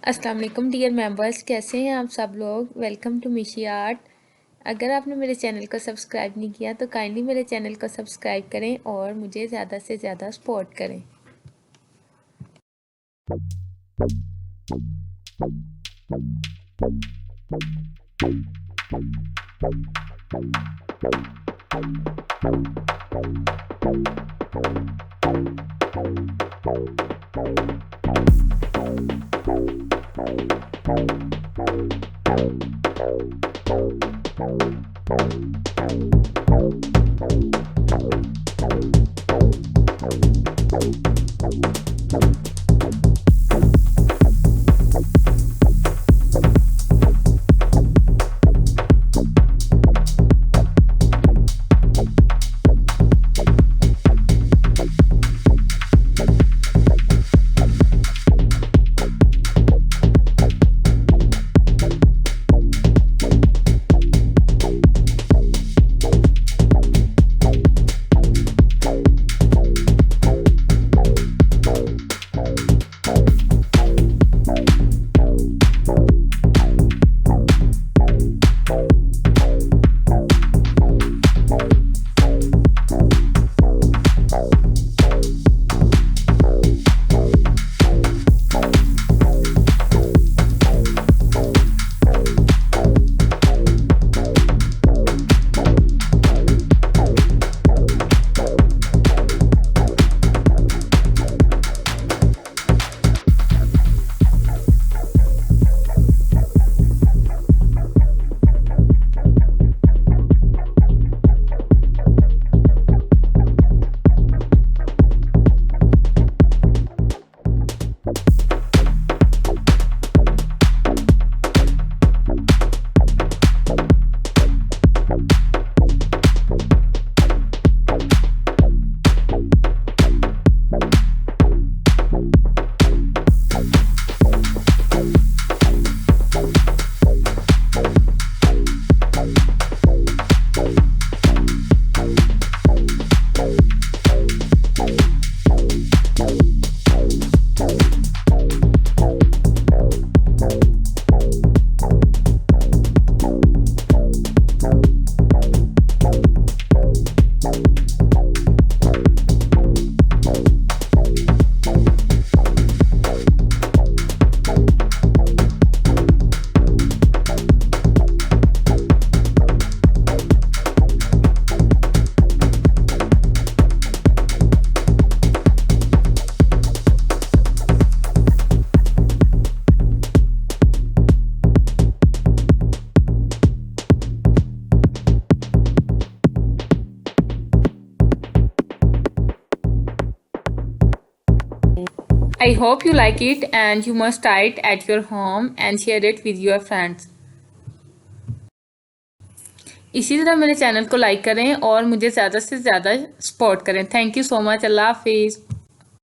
अस्सलाम वालेकुम dear members, कैसे हैं आप सब लोग। वेलकम टू मिशी आर्ट। अगर आपने मेरे चैनल को सब्सक्राइब नहीं किया तो काइंडली मेरे चैनल को सब्सक्राइब करें और मुझे ज़्यादा से ज़्यादा सपोर्ट करें। I hope you like it and you must try it at your home and share it with your friends. इसी तरह मेरे चैनल को लाइक करें और मुझे ज़्यादा से ज़्यादा सपोर्ट करें। Thank you so much. अल्लाह हाफिज़।